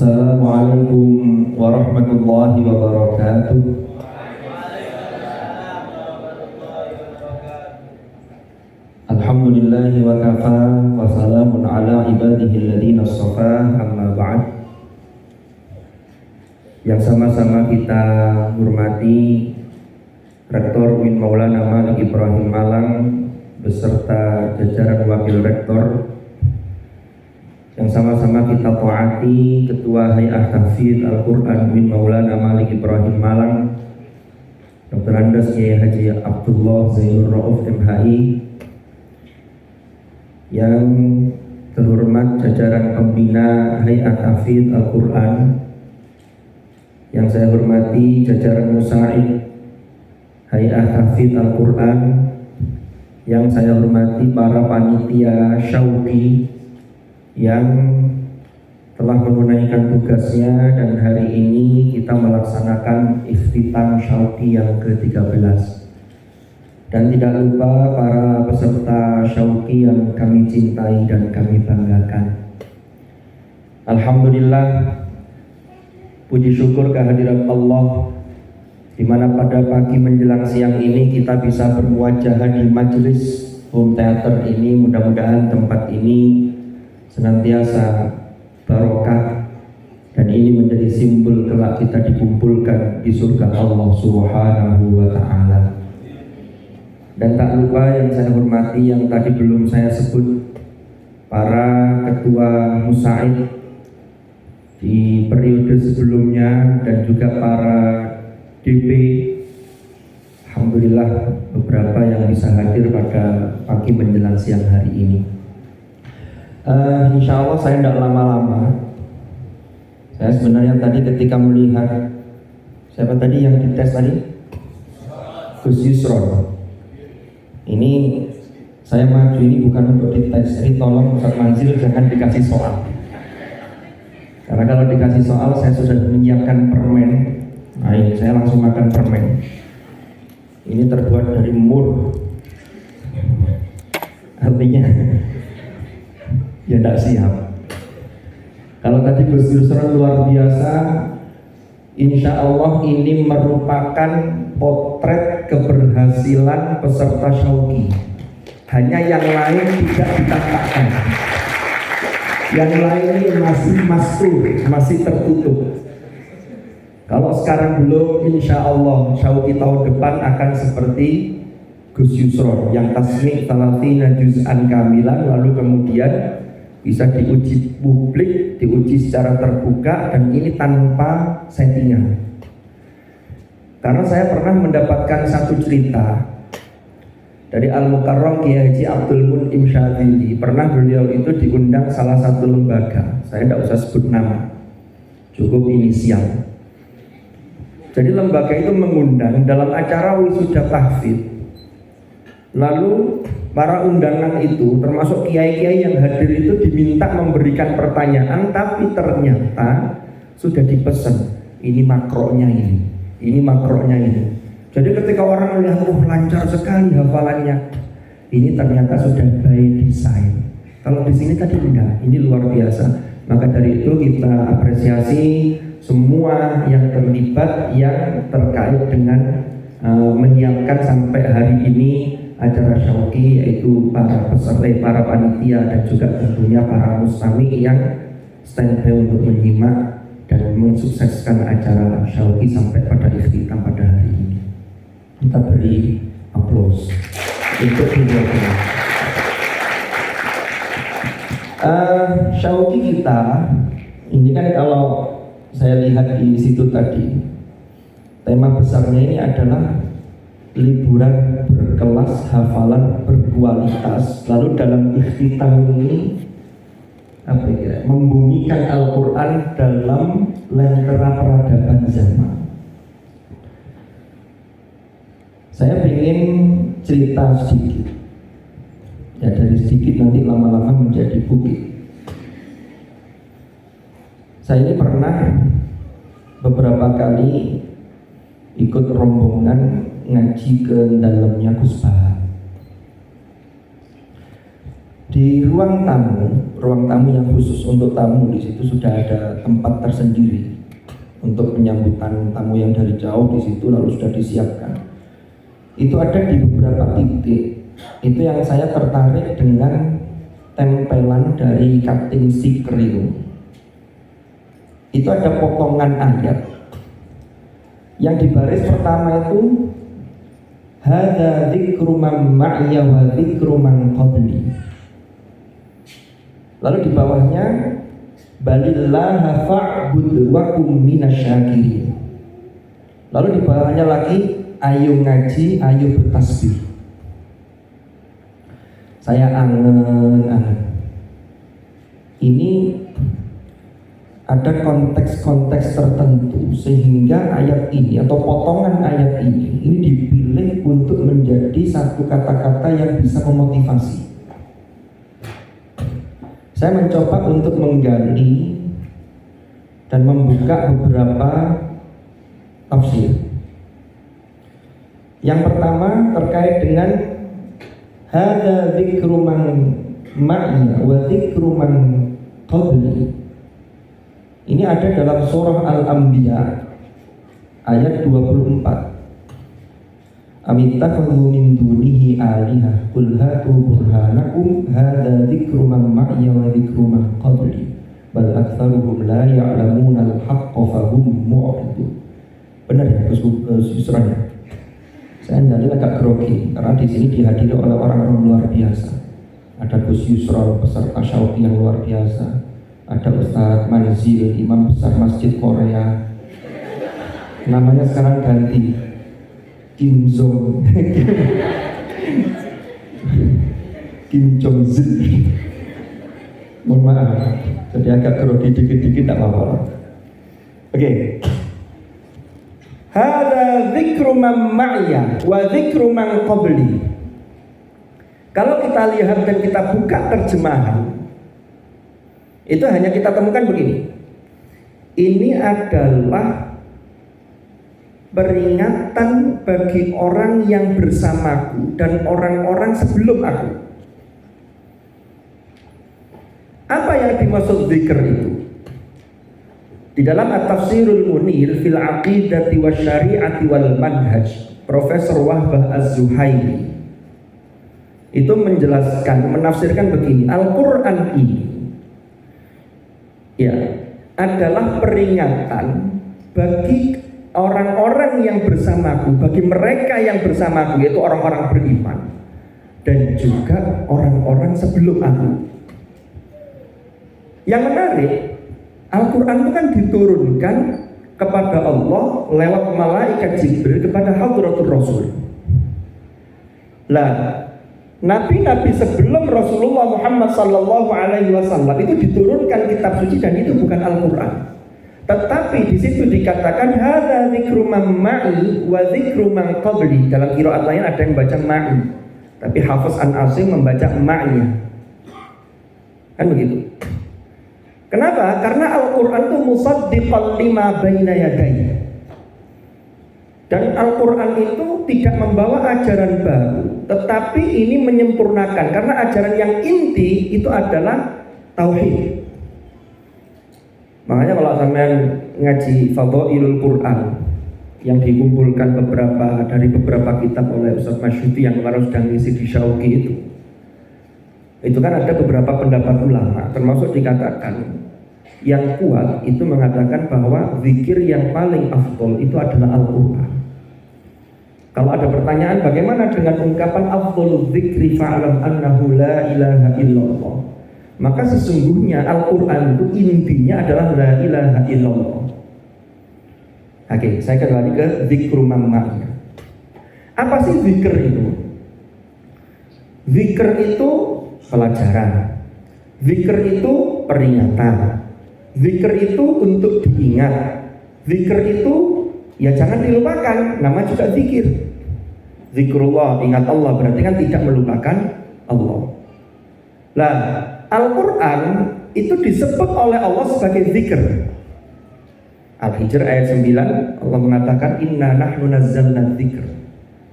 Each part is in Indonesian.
Assalamualaikum warahmatullahi wabarakatuh. Alhamdulillahi wa kafa wa salamun ala ibadihi alladhina astafa, amma ba'd. Yang sama-sama kita hormati Rektor UIN Maulana Malik Ibrahim Malang beserta jajaran Wakil Rektor, yang sama-sama kita taati Ketua Hay'ah Tahfidz Al-Quran UIN Maulana Malik Ibrahim Malang, Dr. Andes Kiai Haji Abdullah Zainur Rauf MHI, yang terhormat jajaran pembina Hay'ah Tahfidz Al-Quran, yang saya hormati jajaran Musa'id Hay'ah Tahfidz Al-Quran, yang saya hormati para panitia Syauqi yang telah menunaikan tugasnya, dan hari ini kita melaksanakan Iftitah Syauqi yang ke-13. Dan tidak lupa para peserta Syauqi yang kami cintai dan kami banggakan. Alhamdulillah, puji syukur kehadirat Allah, di mana pada pagi menjelang siang ini kita bisa bermuajah di majelis home theater ini. Mudah-mudahan tempat ini senantiasa barokah, dan ini menjadi simbol kelak kita dikumpulkan di surga Allah Subhanahu wa ta'ala. Dan tak lupa yang saya hormati, yang tadi belum saya sebut, para ketua Musa'id di periode sebelumnya dan juga para DP. Alhamdulillah beberapa yang bisa hadir pada pagi menjelang siang hari ini. Insya Allah saya tidak lama-lama. Saya sebenarnya tadi ketika melihat siapa tadi yang dites tadi, Gus Yusron. Ini saya maju ini bukan untuk dites, jadi tolong Ustaz Manzil jangan dikasih soal. Karena kalau dikasih soal saya sudah menyiapkan permen. Nah ini saya langsung makan permen. Ini terbuat dari mur. Artinya ya tidak siap. Kalau tadi Gus Yusron luar biasa, insya Allah ini merupakan potret keberhasilan peserta Syauqi. Hanya yang lain tidak ditampakkan. Yang lain ini masih masuk, masih tertutup. Kalau sekarang belum, insya Allah Syauqi tahun depan akan seperti Gus Yusron yang tasmi' 30 juz'an kamilan, lalu kemudian bisa diuji publik, diuji secara terbuka, dan ini tanpa settingan. Karena saya pernah mendapatkan satu cerita dari Al-Mukarram Kiai Haji Abdul Mun'im Syadzili. Pernah beliau itu diundang salah satu lembaga, saya tidak usah sebut nama, cukup inisial. Jadi lembaga itu mengundang dalam acara wisuda tahfidz. Lalu para undangan itu termasuk kiai-kiai yang hadir itu diminta memberikan pertanyaan, tapi ternyata sudah dipesan ini makronya ini makronya ini. Jadi ketika orang melihat lancar sekali hafalannya, ini ternyata sudah by design. Kalau di sini tadi enggak, ini luar biasa. Maka dari itu kita apresiasi semua yang terlibat, yang terkait dengan menyiapkan sampai hari ini acara Syauqi, yaitu para peserta, para panitia, dan juga tentunya para mustami yang standby untuk menyimak dan mensukseskan acara Syauqi sampai pada iftitah pada hari ini. Kita beri aplaus untuk beliau. Syauqi kita ini kan, kalau saya lihat di situ tadi, tema besarnya ini adalah liburan berkelas, hafalan berkualitas. Lalu dalam iftitah ini apa ya, membumikan Al-Quran dalam lentera peradaban zaman. Saya ingin cerita sedikit, ya dari sedikit nanti lama-lama menjadi bukit. Saya ini pernah beberapa kali ikut rombongan ngaji ke dalamnya Gus Baha. Di ruang tamu yang khusus untuk tamu, di situ sudah ada tempat tersendiri untuk penyambutan tamu yang dari jauh, di situ lalu sudah disiapkan. Itu ada di beberapa titik. Itu yang saya tertarik dengan tempelan dari cutting sticker itu. Itu ada potongan ayat. Yang di baris pertama itu hadza dzikru man ma'iya wa dzikru man qabli. Lalu di bawahnya balillaha fa'bud wa kum minasyakirin. Lalu di bawahnya lagi ayo ngaji, ayo bertasbih. Saya angen-angen. Ini ada konteks-konteks tertentu sehingga ayat ini atau potongan ayat ini dipilih untuk menjadi satu kata-kata yang bisa memotivasi. Saya mencoba untuk menggali dan membuka beberapa tafsir. Yang pertama terkait dengan hadza dzikru man ma'iya wa dzikru man qabli. Ini ada dalam surah Al-Anbiya ayat 24. Amittakhadhu min dunihi alihah qul hatu burhanakum hadza dzikru man ma'iya wa dzikru man qabli bal aktsaruhum la ya'lamuna al-haqqa fahum mu'ridun. Benar ya surahnya? Saya jadi agak grogi karena di sini dihadiri oleh orang-orang luar biasa. Ada Gus Yusrol peserta Syauqi yang luar biasa. Ada Ustadz Manzil, imam besar Masjid Korea. Namanya sekarang ganti Kim Jong Kim Jong Zil. Mohon maaf, jadi agak grogi dikit-dikit tak apa-apa. Oke. Hadza dzikru man ma'iya wa dzikru man qabli. Kalau kita lihat dan kita buka terjemahan, itu hanya kita temukan begini. Ini adalah peringatan bagi orang yang bersamaku dan orang-orang sebelum aku. Apa yang dimaksud zikr itu? Di dalam At-Tafsirul Munir fil Aqidati Wasyari'ati wal Manhaj, Profesor Wahbah Az-Zuhaili itu menjelaskan, menafsirkan begini, Al-Quran ini ya adalah peringatan bagi orang-orang yang bersamaku, bagi mereka yang bersamaku, yaitu orang-orang beriman dan juga orang-orang sebelum aku. Yang menarik, Al-Quran itu kan diturunkan kepada Allah lewat malaikat Jibril kepada Hadratur Rasul. Lah, nabi-nabi sebelum Rasulullah Muhammad sallallahu alaihi wasallam itu diturunkan kitab suci dan itu bukan Al-Quran. Tetapi di situ dikatakan hadza dzikru man ma'i wa dzikru man qabli. Dalam qiraat lain ada yang baca ma'i, tapi Hafiz An Asim membaca ma'iyah. Kan begitu. Kenapa? Karena Al-Quran itu musaddiqan lima baina yadayhi. Dan Al-Quran itu tidak membawa ajaran baru, tetapi ini menyempurnakan. Karena ajaran yang inti itu adalah tauhid. Makanya kalau sampean ngaji Fadhailul Quran yang dikumpulkan dari beberapa kitab oleh Ustaz Masyuti yang kemarin sedang ngisi di Syauqi itu kan ada beberapa pendapat ulama, termasuk dikatakan yang kuat itu mengatakan bahwa zikir yang paling afdol itu adalah Al-Quran. Kalau ada pertanyaan bagaimana dengan ungkapan afdolul zikri fa'alam annahu la ilaha illallah, maka sesungguhnya Al-Quran itu intinya adalah la ilaha illallah. Oke, saya kembali ke zikru mamma. Apa sih zikr itu? Zikr itu pelajaran, zikr itu peringatan, zikr itu untuk diingat, zikr itu ya jangan dilupakan, nama juga zikir. Zikrullah, ingat Allah, berarti kan tidak melupakan Allah. Lah, Al-Quran itu disebut oleh Allah sebagai zikr. Al-Hijr ayat 9 Allah mengatakan inna nahnu nazzalna dzikr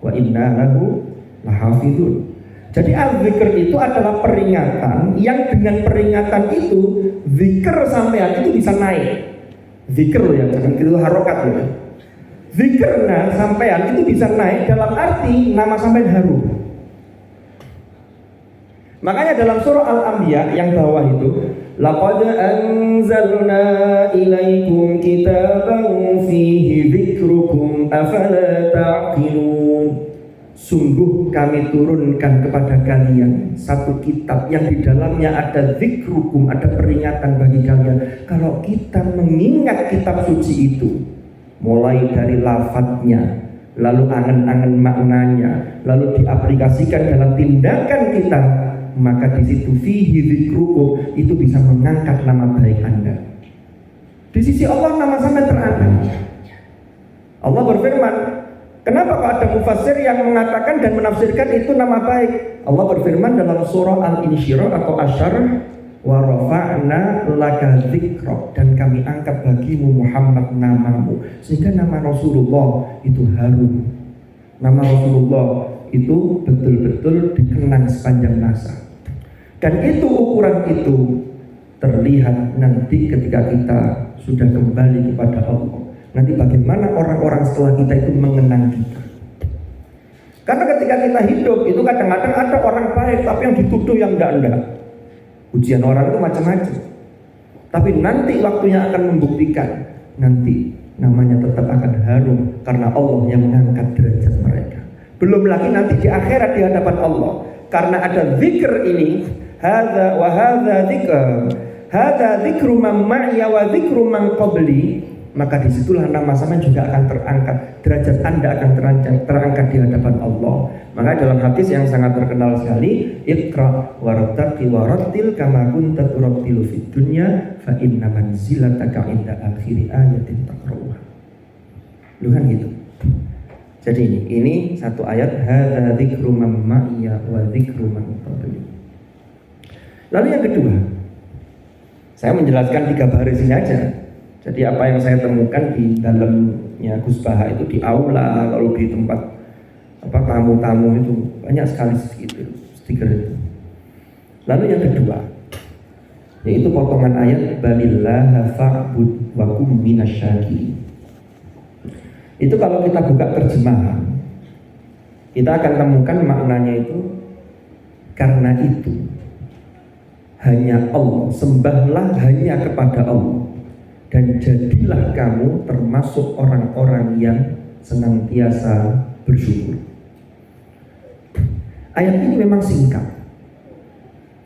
wa inna lahu lahafidun. Jadi al-zikr itu adalah peringatan yang dengan peringatan itu zikr sampean itu bisa naik. Zikr loh ya, jangan gitu harokat loh ya. Zikrnya sampean itu bisa naik dalam arti nama sampean harum. Makanya dalam surah Al-Anbiya yang bawah itu, laqad anzalna ilaikum kitaban fihi dzikrukum afala ta'qilun. Sungguh kami turunkan kepada kalian satu kitab yang di dalamnya ada dzikrukum, ada peringatan bagi kalian. Kalau kita mengingat kitab suci itu, mulai dari lafadznya, lalu angan-angan maknanya, lalu diaplikasikan dalam tindakan kita, maka di situ fihi dzikrukum itu bisa mengangkat nama baik Anda. Di sisi Allah nama sampai terangkat. Allah berfirman, kenapa kok ada mufassir yang mengatakan dan menafsirkan itu nama baik? Allah berfirman dalam surah Al-Insyirah atau Asyarah, wa rafa'na laka dzikrak, dan kami angkat bagimu Muhammad namamu, sehingga nama Rasulullah itu harum. Nama Rasulullah itu betul-betul dikenang sepanjang masa. Dan itu ukuran itu terlihat nanti ketika kita sudah kembali kepada Allah. Nanti bagaimana orang-orang setelah kita itu mengenang kita. Karena ketika kita hidup itu kadang-kadang ada orang baik tapi yang dituduh yang enggak. Ujian orang itu macam-macam. Tapi nanti waktunya akan membuktikan, nanti namanya tetap akan harum karena Allah yang mengangkat derajat mereka. Belum lagi nanti di akhirat di hadapan Allah, karena ada zikr ini, hadza wa hadza dzikr, hadza dzikru man ma'iya wa dzikru man qabli, maka disitulah nama sama juga akan terangkat, derajat Anda akan terangkat di hadapan Allah. Maka dalam hadis yang sangat terkenal sekali, iqra wartaqi warattil kama kunta turattilu fid dunya fa inna manzilataka inda akhiri ayatin taqra'uha. Lu kan gitu. Jadi ini satu ayat, hadza dzikru man ma'iya wa dzikru man qabli. Lalu yang kedua, saya menjelaskan 3 baris ini aja. Jadi apa yang saya temukan di dalamnya Gus Baha itu di aula, lalu di tempat tamu-tamu itu banyak sekali stiker itu. Lalu yang kedua, yaitu potongan ayat balillaha fa'bud wa kum minasyakirin. Itu kalau kita buka terjemahan, kita akan temukan maknanya itu, karena itu hanya Allah, sembahlah hanya kepada Allah, dan jadilah kamu termasuk orang-orang yang senantiasa bersyukur. Ayat ini memang singkat.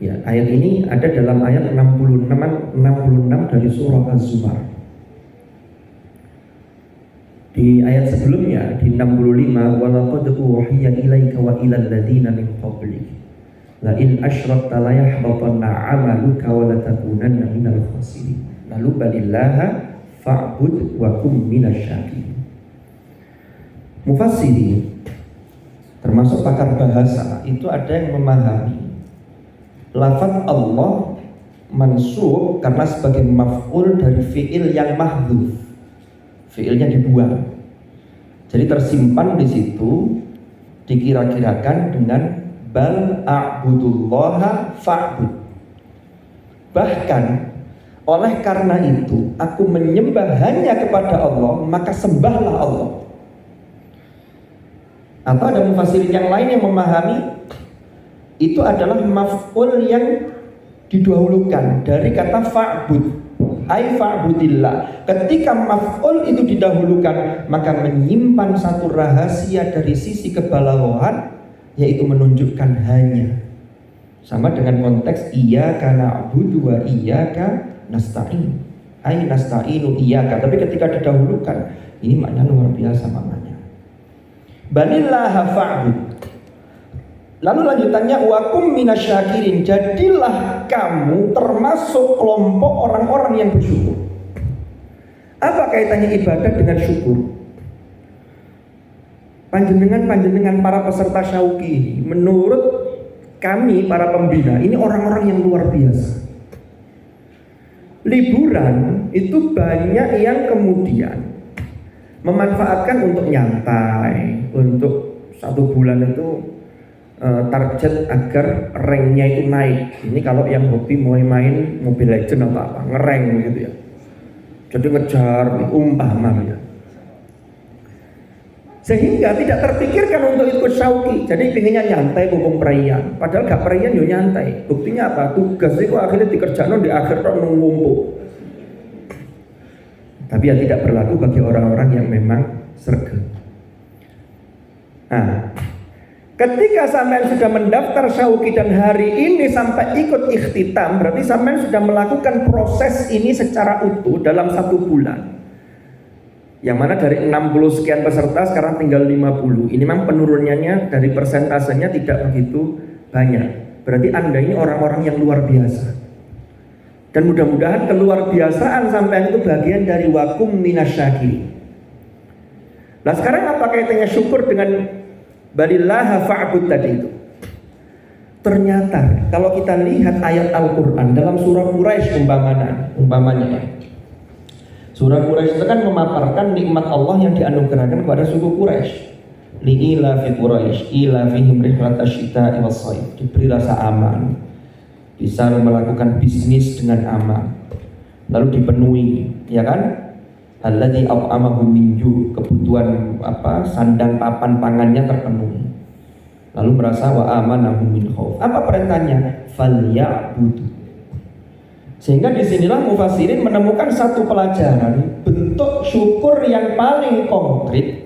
Ya, ayat ini ada dalam ayat 66 dari surah Az-Zumar. Di ayat sebelumnya di 65, walaqad uhiya ilaika wa ilal ladzina min qablik la in asyrakta la yahbatanna 'amaluka wa la takunanna minal khasirin. Lalu balillaha fa'bud wa kum minasyakirin. Mufassirin termasuk pakar bahasa itu ada yang memahami lafaz Allah mansub karena sebagai maf'ul dari fi'il yang mahdhuf. Fi'ilnya dibuang. Jadi tersimpan di situ, dikira-kirakan dengan bal a'budullaha fa'bud. Bahkan oleh karena itu aku menyembah hanya kepada Allah, maka sembahlah Allah. Atau ada mufassirin yang lain yang memahami itu adalah maf'ul yang didahulukan dari kata fa'bud. Ai fa'budillah. Ketika maf'ul itu didahulukan, maka menyimpan satu rahasia dari sisi kebalaghan, yaitu menunjukkan hanya. Sama dengan konteks iyyaka na'budu wa iyyaka nasta'in. Ai nasta'inu iyyaka. Tapi ketika didahulukan, ini maknanya luar biasa maknanya. Balillaha fa'bud. Lalu lanjutannya wakum minasyakirin, jadilah kamu termasuk kelompok orang-orang yang bersyukur. Apa kaitannya ibadah dengan syukur? Panjenengan para peserta syauqi, menurut kami para pembina, ini orang-orang yang luar biasa. Liburan itu banyak yang kemudian memanfaatkan untuk nyantai, untuk 1 bulan itu target agar ranknya itu naik. Ini kalau yang hobi mau main Mobile Legend atau apa, ngerank gitu ya. Jadi ngejar umpama ya. Sehingga tidak terpikirkan untuk ikut syauqi. Jadi pinginnya nyantai bubung perayaan. Padahal gak perayaan yo nyantai. Buktinya apa? Tugas itu akhirnya dikerjakan di akhir tahun ngumpul. Tapi yang tidak berlaku bagi orang-orang yang memang sregep. Nah, ketika sampean sudah mendaftar syauqi dan hari ini sampai ikut ikhtitam, berarti sampean sudah melakukan proses ini secara utuh dalam 1 bulan. Yang mana dari 60 sekian peserta sekarang tinggal 50. Ini memang penurunannya dari persentasenya tidak begitu banyak. Berarti Anda ini orang-orang yang luar biasa. Dan mudah-mudahan keluar biasaan sampai itu bagian dari wakum minasyakirin. Nah sekarang apa kaitannya syukur dengan balillaha fa'bud tadi itu? Ternyata kalau kita lihat ayat Al-Quran dalam surah Quraisy umpamanya ya. Surah Quraisy itu kan memaparkan nikmat Allah yang dianugerahkan kepada suku Quraisy. Li'ilafi Quraisy ilafihim rihlatash syita'i was-shaif. Diberi rasa aman, bisa melakukan bisnis dengan aman, lalu dipenuhi, ya kan? Alladzi at'amahum min ju', kebutuhan sandang papan pangannya terpenuhi. Lalu merasa wa amanahum min khauf. Apa perintahnya? Falya'budu. Sehingga disinilah mufassirin menemukan satu pelajaran, bentuk syukur yang paling konkret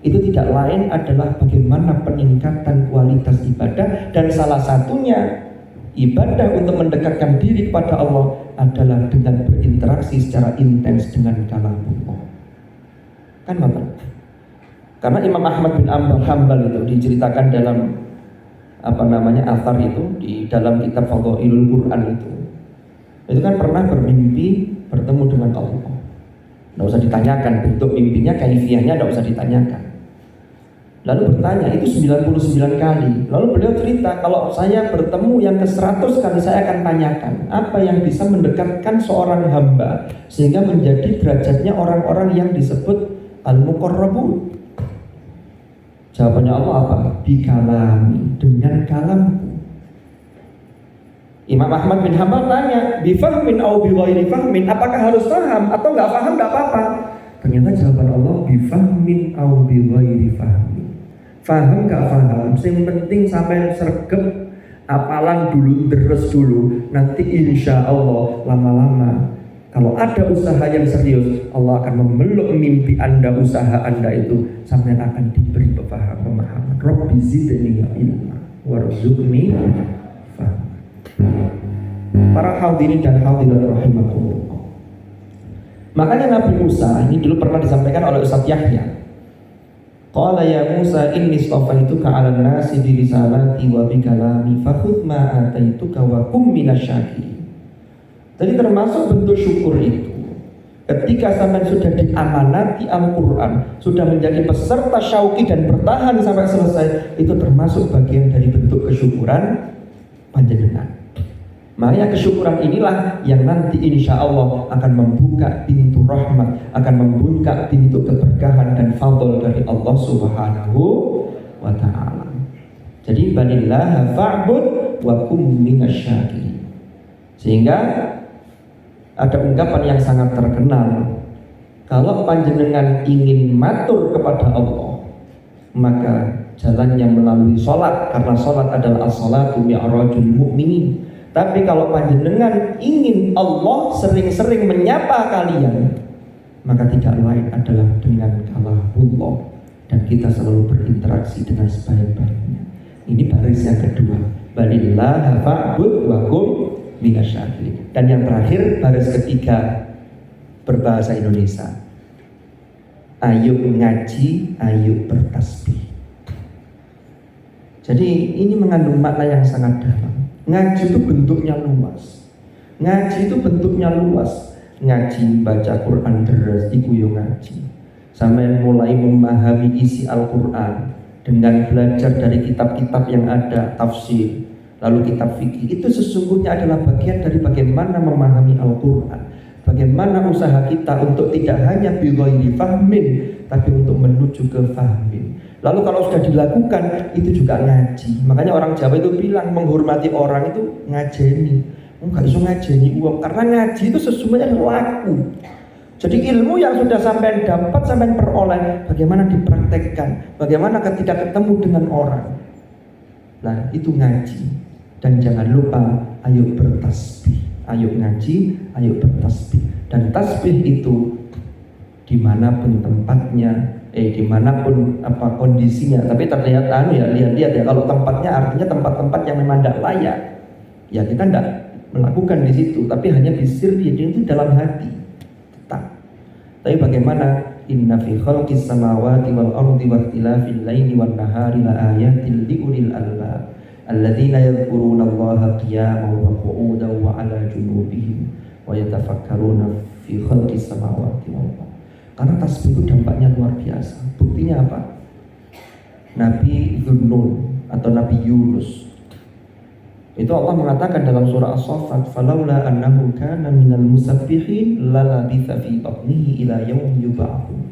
itu tidak lain adalah bagaimana peningkatan kualitas ibadah, dan salah satunya ibadah untuk mendekatkan diri kepada Allah adalah dengan berinteraksi secara intens dengan kalamullah. Kan betul? Karena Imam Ahmad bin Hanbal itu diceritakan dalam athar itu di dalam kitab Fadhailul Quran itu kan pernah bermimpi bertemu dengan Allah. Tidak usah ditanyakan bentuk mimpinya, kaifiyahnya tidak usah ditanyakan. Lalu bertanya, itu 99 kali. Lalu beliau cerita, kalau saya bertemu yang ke-100 kali saya akan tanyakan apa yang bisa mendekatkan seorang hamba sehingga menjadi derajatnya orang-orang yang disebut al-muqarrabun. Jawabannya Allah apa? Bikalami, dengan kalamku. Imam Ahmad bin Hanbal tanya, bifahmin au bighairi fahmin, apakah harus paham atau nggak paham nggak apa-apa? Ternyata jawaban Allah bifahmin au bighairi fahmin. Faham nggak paham, yang penting sampai sergep, apalan dulu, deres dulu. Nanti insya Allah lama-lama kalau ada usaha yang serius, Allah akan memeluk mimpi Anda, usaha Anda itu, sampai akan diberi pemahaman. Rabbi zidni ilma warzuqni fahma. Para hadirin dan hadirat rahimakumullah. Makanya Nabi Musa ini dulu pernah disampaikan oleh Ustaz Yahya. Qala ya Musa inni istafaituka 'alan nasi bi risalati wa bi kalami fakhudh ma ataituka wa kum minasyakirin. Jadi termasuk bentuk syukur itu, ketika sampai sudah diamanati Al-Quran, sudah menjadi peserta syauqi dan bertahan sampai selesai, itu termasuk bagian dari bentuk kesyukuran panjenengan. Makanya kesyukuran inilah yang nanti insya Allah akan membuka pintu rahmat, akan membuka pintu keberkahan dan fadl dari Allah Subhanahu wa ta'ala. Jadi balillaha fa'bud wa kum minasyakirin. Sehingga ada ungkapan yang sangat terkenal, kalau panjenengan ingin matur kepada Allah, maka jalannya melalui sholat, karena sholat adalah as-sholatu mi'rajul mu'minin. Tapi kalau panjenengan ingin Allah sering-sering menyapa kalian, maka tidak lain adalah dengan kalamullah, dan kita selalu berinteraksi dengan sebaik-baiknya. Ini baris yang kedua, balillaha fa'bud wa kum minasyakirin. Dan yang terakhir, baris ketiga, berbahasa Indonesia, ayo ngaji, ayo bertasbih. Jadi ini mengandung makna yang sangat dalam. Ngaji itu bentuknya luas. Ngaji itu bentuknya luas. Ngaji, baca Quran deres, iku yo ngaji. Sampai mulai memahami isi Al-Quran dengan belajar dari kitab-kitab yang ada, tafsir, lalu kitab fikih, itu sesungguhnya adalah bagian dari bagaimana memahami Al-Quran. Bagaimana usaha kita untuk tidak hanya bighairi fahmin, tapi untuk menuju ke fahmin. Lalu kalau sudah dilakukan itu juga ngaji. Makanya orang Jawa itu bilang menghormati orang itu ngajeni. Enggak iso ngajeni uang karena ngaji itu sesungguhnya laku. Jadi ilmu yang sudah sampai dapat, sampai peroleh, bagaimana dipraktekkan, bagaimana ketika ketemu dengan orang. Nah itu ngaji. Dan jangan lupa, ayo bertasbih, ayo ngaji, ayo bertasbih. Dan tasbih itu dimanapun tempatnya, dimanapun kondisinya. Tapi terlihat lihat ya, kalau tempatnya artinya tempat-tempat yang memang tidak layak, ya kita tidak melakukan di situ. Tapi hanya bisirri, itu dalam hati. Tapi bagaimana inna fi khalqis samawati wal ardi wa ikhtilafil laili wan nahari la ayatin liulil albab alladzina yadhkuruna Allaha qiyaman wa qu'udan wa 'ala junubihim wa yatafakkaruna fi khalqis samawati wal ardi. Karena tasbih itu dampaknya luar biasa. Buktinya apa? Nabi Dzun-Nun atau Nabi Yunus itu Allah mengatakan dalam surah As-Saffat, falaula annahu kana minal musabbihin lalabitha fi batnihi ila yaumi yub'atsun.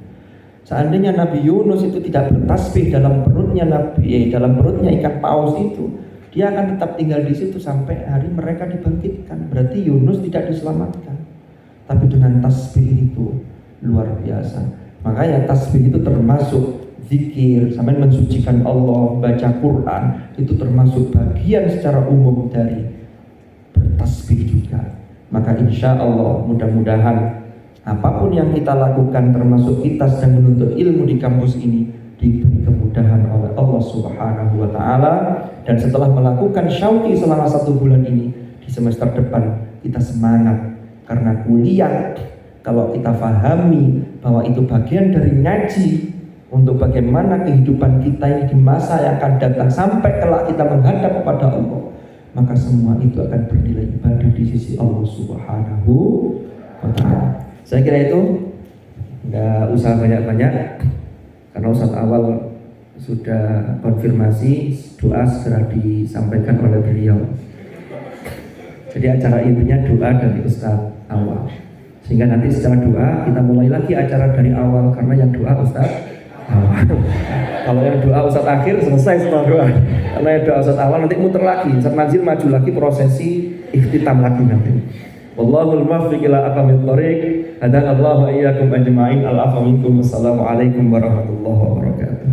Seandainya Nabi Yunus itu tidak bertasbih dalam perutnya dalam perutnya ikan paus itu, dia akan tetap tinggal di situ sampai hari mereka dibangkitkan. Berarti Yunus tidak diselamatkan. Tapi dengan tasbih itu luar biasa. Makanya tasbih itu termasuk zikir, sampai mensucikan Allah, baca Quran, itu termasuk bagian secara umum dari bertasbih juga. Maka insya Allah mudah-mudahan apapun yang kita lakukan, termasuk kita sedang menuntut ilmu di kampus ini, diberi kemudahan oleh Allah Subhanahu wa Ta'ala. Dan setelah melakukan syauqi selama 1 bulan ini, di semester depan kita semangat karena kuliah. Kalau kita pahami bahwa itu bagian dari ngaji untuk bagaimana kehidupan kita ini di masa yang akan datang sampai kelak kita menghadap kepada Allah, maka semua itu akan bernilai ibadah di sisi Allah Subhanahu wa Ta'ala. Saya kira itu nggak usah banyak-banyak karena Ustaz awal sudah konfirmasi, doa segera disampaikan oleh beliau. Jadi acara intinya doa dari Ustaz awal, sehingga nanti secara doa kita mulai lagi acara dari awal karena yang doa Ustaz awal. Kalau yang doa Ustaz akhir selesai setelah doa. Kalau yang doa Ustaz awal nanti muter lagi, Ustaz Nazil maju lagi, prosesi ikhtitam lagi nanti. Wallahul muwaffiq ila aqwamit thoriq. Hadanallahu wa iyyakum ajma'in. Al-afwa minkum. Wassalamualaikum warahmatullahi wabarakatuh.